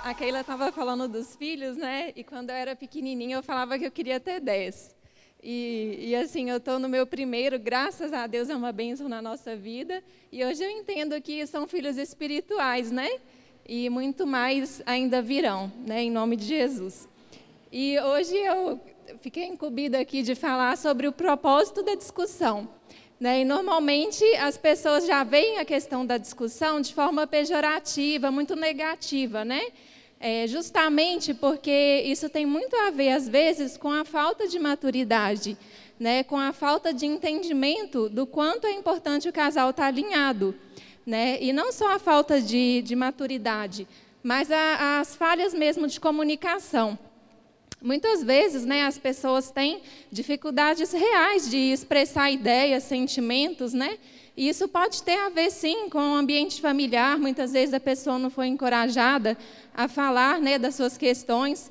A Keila estava falando dos filhos, né? E quando eu era pequenininha, eu falava que eu queria ter 10. E assim, eu estou no meu primeiro, graças a Deus, é uma bênção na nossa vida. E hoje eu entendo que são filhos espirituais, né? E muito mais ainda virão, né? Em nome de Jesus. E hoje eu fiquei incumbida aqui de falar sobre o propósito da discussão. E normalmente as pessoas já veem a questão da discussão de forma pejorativa, muito negativa, né? Justamente porque isso tem muito a ver, às vezes, com a falta de maturidade, né? Com a falta de entendimento do quanto é importante o casal estar alinhado. Né? E não só a falta de maturidade, mas as falhas mesmo de comunicação. Muitas vezes, né, as pessoas têm dificuldades reais de expressar ideias, sentimentos, né? E isso pode ter a ver, sim, com o ambiente familiar. Muitas vezes a pessoa não foi encorajada a falar, né, das suas questões,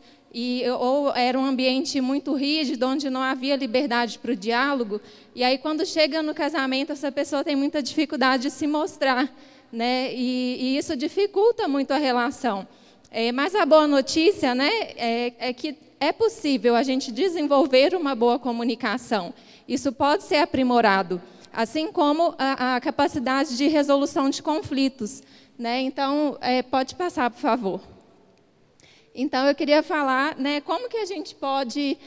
ou era um ambiente muito rígido, onde não havia liberdade para o diálogo. E aí, quando chega no casamento, essa pessoa tem muita dificuldade de se mostrar, né? E isso dificulta muito a relação. Mas a boa notícia, né, é que é possível a gente desenvolver uma boa comunicação. Isso pode ser aprimorado, assim como a capacidade de resolução de conflitos. Né? Então, pode passar, por favor. Então, eu queria falar, né, como que a gente pode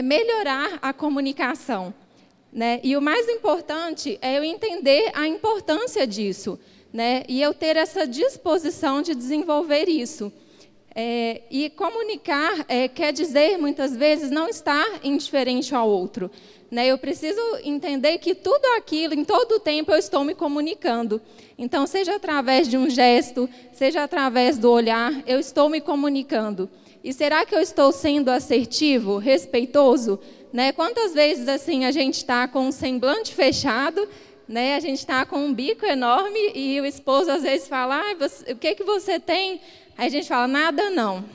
melhorar a comunicação. Né? E o mais importante é eu entender a importância disso, né? E eu ter essa disposição de desenvolver isso. E comunicar quer dizer, muitas vezes, não estar indiferente ao outro. Né? Eu preciso entender que tudo aquilo, em todo o tempo, eu estou me comunicando. Então, seja através de um gesto, seja através do olhar, eu estou me comunicando. E será que eu estou sendo assertivo, respeitoso? Né? Quantas vezes assim, a gente está com um semblante fechado, né? A gente está com um bico enorme e o esposo às vezes fala, o que você tem? Aí a gente fala, nada não.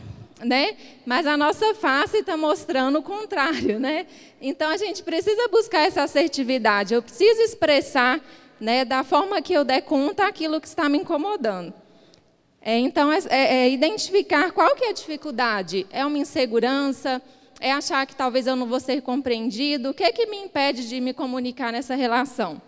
Né? Mas a nossa face está mostrando o contrário. Né? Então, a gente precisa buscar essa assertividade. Eu preciso expressar, né, da forma que eu der conta aquilo que está me incomodando. Então, identificar qual que é a dificuldade. É uma insegurança? É achar que talvez eu não vou ser compreendido? O que é que me impede de me comunicar nessa relação?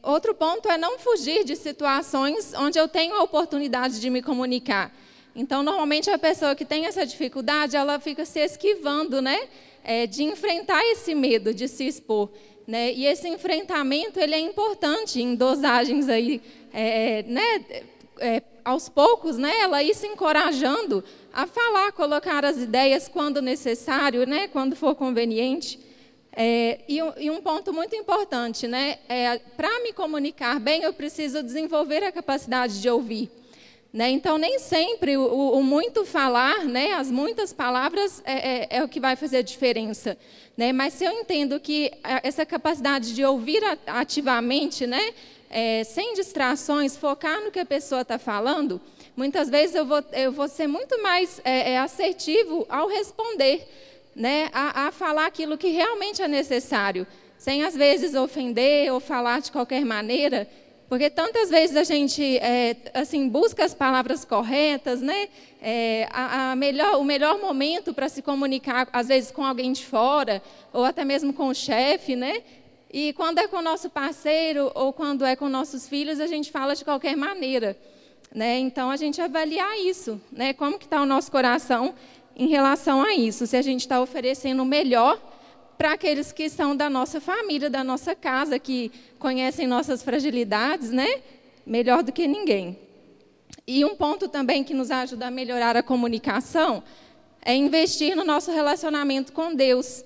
Outro ponto é não fugir de situações onde eu tenho a oportunidade de me comunicar. Então, normalmente, a pessoa que tem essa dificuldade, ela fica se esquivando, né, de enfrentar esse medo de se expor. Né? E esse enfrentamento ele é importante em dosagens aí, aos poucos, né, ela ir se encorajando a falar, colocar as ideias quando necessário, né, quando for conveniente. E um ponto muito importante, né, para me comunicar bem, eu preciso desenvolver a capacidade de ouvir. Né? Então, nem sempre o muito falar, né, as muitas palavras, é o que vai fazer a diferença. Né? Mas se eu entendo que essa capacidade de ouvir ativamente, né, sem distrações, focar no que a pessoa está falando, muitas vezes eu vou ser muito mais assertivo ao responder, né, a falar aquilo que realmente é necessário, sem, às vezes, ofender ou falar de qualquer maneira, porque tantas vezes a gente assim, busca as palavras corretas, né, o melhor momento para se comunicar, às vezes, com alguém de fora, ou até mesmo com o chefe, né, e quando é com o nosso parceiro ou quando é com nossos filhos, a gente fala de qualquer maneira. Né? Então, a gente avaliar isso, né, como que está o nosso coração em relação a isso, se a gente está oferecendo o melhor para aqueles que são da nossa família, da nossa casa, que conhecem nossas fragilidades, né, melhor do que ninguém. E um ponto também que nos ajuda a melhorar a comunicação é investir no nosso relacionamento com Deus,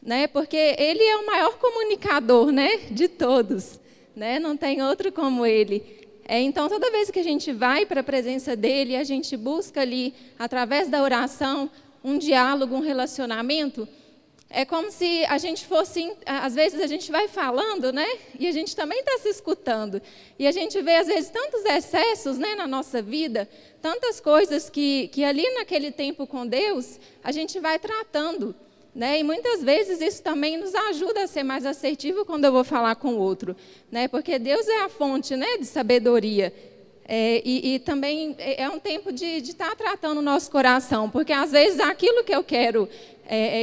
né, porque Ele é o maior comunicador, né, de todos, né, não tem outro como Ele. Então, toda vez que a gente vai para a presença dEle, a gente busca ali, através da oração, um diálogo, um relacionamento, é como se a gente fosse, às vezes a gente vai falando, né? E a gente também está se escutando. E a gente vê, às vezes, tantos excessos, né, na nossa vida, tantas coisas que ali naquele tempo com Deus, a gente vai tratando. Né? E muitas vezes isso também nos ajuda a ser mais assertivo quando eu vou falar com o outro. Né? Porque Deus é a fonte, né, de sabedoria. E também é um tempo de estar tratando o nosso coração, porque às vezes aquilo que eu quero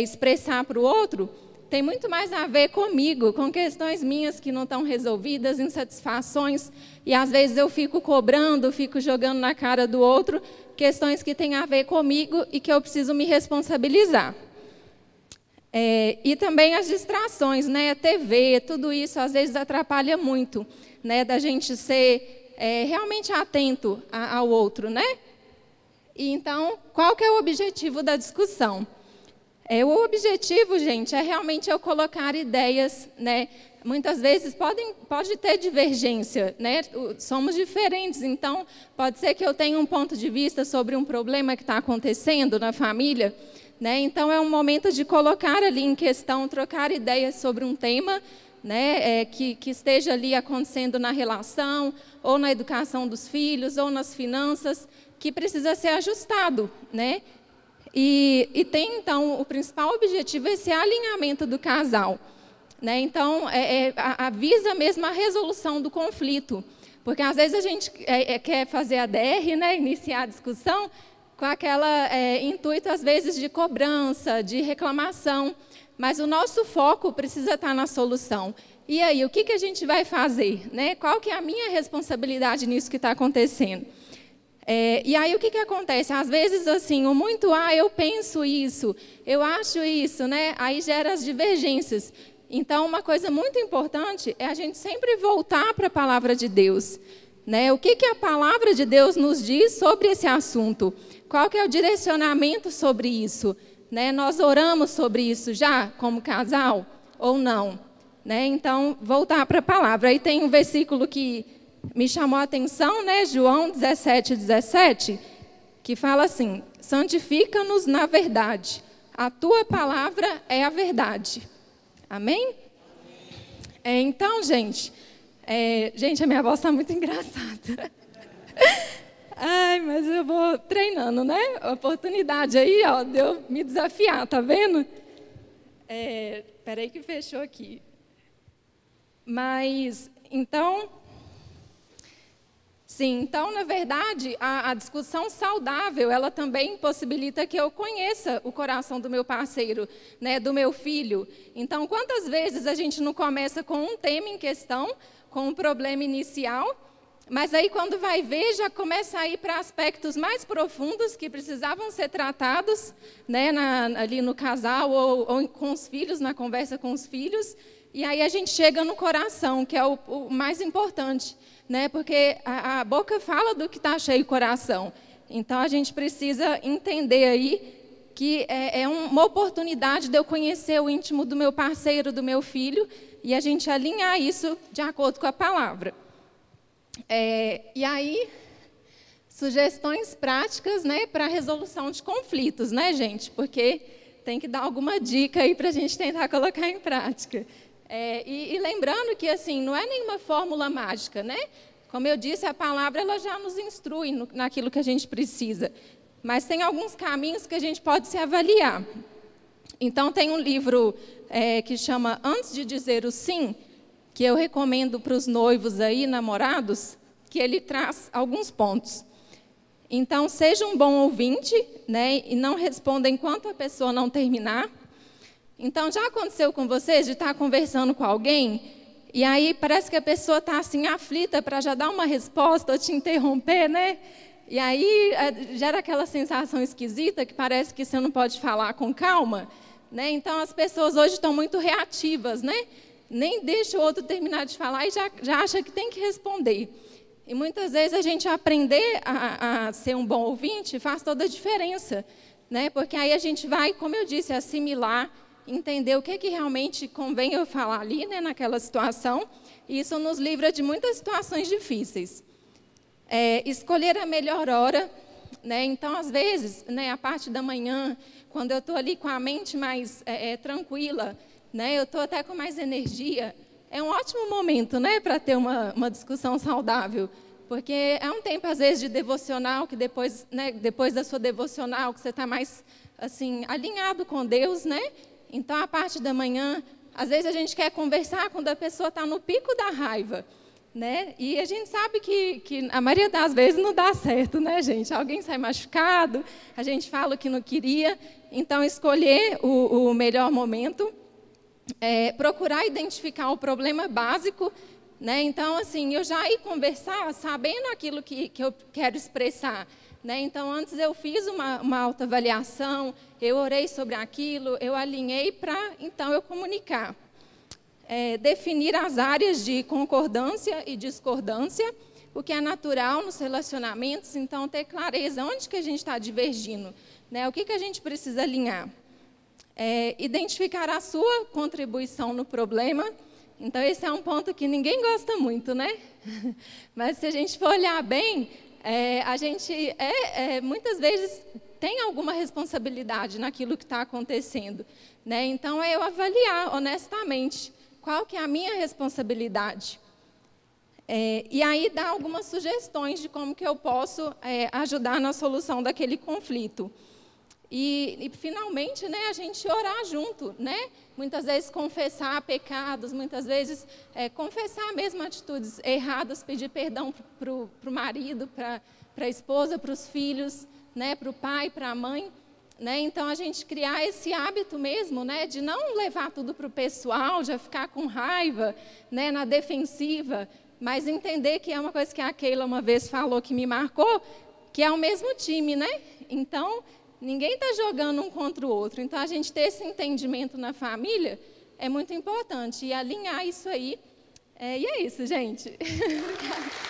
expressar para o outro tem muito mais a ver comigo, com questões minhas que não estão resolvidas, insatisfações, e às vezes eu fico cobrando, fico jogando na cara do outro questões que têm a ver comigo e que eu preciso me responsabilizar. E também as distrações, né? A TV, tudo isso às vezes atrapalha muito, né? Da gente ser realmente atento ao outro, né? E então, qual que é o objetivo da discussão? O objetivo, gente, é realmente eu colocar ideias, né? Muitas vezes pode ter divergência, né? Somos diferentes, então pode ser que eu tenha um ponto de vista sobre um problema que está acontecendo na família, né? Então é um momento de colocar ali em questão, trocar ideias sobre um tema, né? Que esteja ali acontecendo na relação, ou na educação dos filhos, ou nas finanças, que precisa ser ajustado, né? E tem, então, o principal objetivo é esse alinhamento do casal, né? Então, avisa mesmo a resolução do conflito, porque às vezes a gente quer fazer a DR, né? Iniciar a discussão com aquele intuito, às vezes, de cobrança, de reclamação, mas o nosso foco precisa estar na solução. E aí, o que a gente vai fazer, né? Qual que é a minha responsabilidade nisso que está acontecendo? E aí, o que acontece? Às vezes, assim, eu penso isso, eu acho isso, né? Aí gera as divergências. Então, uma coisa muito importante é a gente sempre voltar para a palavra de Deus, né? O que a palavra de Deus nos diz sobre esse assunto? Qual que é o direcionamento sobre isso? Né? Nós oramos sobre isso já, como casal, ou não? Né? Então, voltar para a palavra. Aí tem um versículo que me chamou a atenção, né? João 17:17, que fala assim: santifica-nos na verdade, a tua palavra é a verdade. Amém? Então, gente, a minha voz está muito engraçada. Ai, mas eu vou treinando, né? A oportunidade aí, ó, de eu me desafiar, tá vendo? Peraí que fechou aqui. Mas, então... Sim, então, na verdade, a discussão saudável, ela também possibilita que eu conheça o coração do meu parceiro, né, do meu filho. Então, quantas vezes a gente não começa com um tema em questão, com um problema inicial, mas aí quando vai ver, já começa a ir para aspectos mais profundos que precisavam ser tratados, né, ali no casal ou com os filhos, na conversa com os filhos, e aí a gente chega no coração, que é o mais importante. Né? Porque a boca fala do que está cheio o coração. Então, a gente precisa entender aí que é uma oportunidade de eu conhecer o íntimo do meu parceiro, do meu filho, e a gente alinhar isso de acordo com a palavra. E aí, sugestões práticas, né, para a resolução de conflitos, né, gente? Porque tem que dar alguma dica aí para a gente tentar colocar em prática. E lembrando que, assim, não é nenhuma fórmula mágica, né? Como eu disse, a palavra ela já nos instrui naquilo que a gente precisa. Mas tem alguns caminhos que a gente pode se avaliar. Então, tem um livro que chama Antes de Dizer o Sim, que eu recomendo para os noivos aí, namorados, que ele traz alguns pontos. Então, seja um bom ouvinte, né? E não responda enquanto a pessoa não terminar. Então, já aconteceu com vocês de estar conversando com alguém e aí parece que a pessoa está assim aflita para já dar uma resposta ou te interromper, né? E aí gera aquela sensação esquisita que parece que você não pode falar com calma, né? Então, as pessoas hoje estão muito reativas, né? Nem deixa o outro terminar de falar e já acha que tem que responder. E muitas vezes a gente aprender a ser um bom ouvinte faz toda a diferença, né? Porque aí a gente vai, como eu disse, assimilar, entender o que realmente convém eu falar ali, né, naquela situação, e isso nos livra de muitas situações difíceis. Escolher a melhor hora, né? Então, às vezes, né, a parte da manhã, quando eu estou ali com a mente mais tranquila, né, eu estou até com mais energia, é um ótimo momento, né, para ter uma discussão saudável, porque é um tempo, às vezes, de devocional, que depois, né, depois da sua devocional, que você está mais assim, alinhado com Deus, né? Então, a parte da manhã, às vezes a gente quer conversar quando a pessoa está no pico da raiva, né? E a gente sabe que a maioria das vezes não dá certo, né, gente? Alguém sai machucado, a gente fala o que não queria. Então, escolher o melhor momento, procurar identificar o problema básico, né? Então, assim, eu já ir conversar sabendo aquilo que eu quero expressar, né? Então, antes eu fiz uma autoavaliação, eu orei sobre aquilo, eu alinhei para, então, eu comunicar. Definir as áreas de concordância e discordância, o que é natural nos relacionamentos, então, ter clareza onde que a gente está divergindo, né? O que a gente precisa alinhar. Identificar a sua contribuição no problema. Então, esse é um ponto que ninguém gosta muito, né? Mas, se a gente for olhar bem, a gente muitas vezes tem alguma responsabilidade naquilo que está acontecendo, né? Então, eu avaliar honestamente qual que é a minha responsabilidade. E aí, dar algumas sugestões de como que eu posso ajudar na solução daquele conflito. E finalmente, né, a gente orar junto, né? Muitas vezes confessar pecados, muitas vezes confessar mesmo atitudes erradas, pedir perdão para o marido, para a esposa, para os filhos, né, para o pai, para a mãe, né? Então, a gente criar esse hábito mesmo, né, de não levar tudo para o pessoal, já ficar com raiva, né, na defensiva, mas entender que é uma coisa que a Keila uma vez falou que me marcou, que é o mesmo time, né? Então, ninguém está jogando um contra o outro. Então, a gente ter esse entendimento na família é muito importante. E alinhar isso aí. E é isso, gente. Obrigada.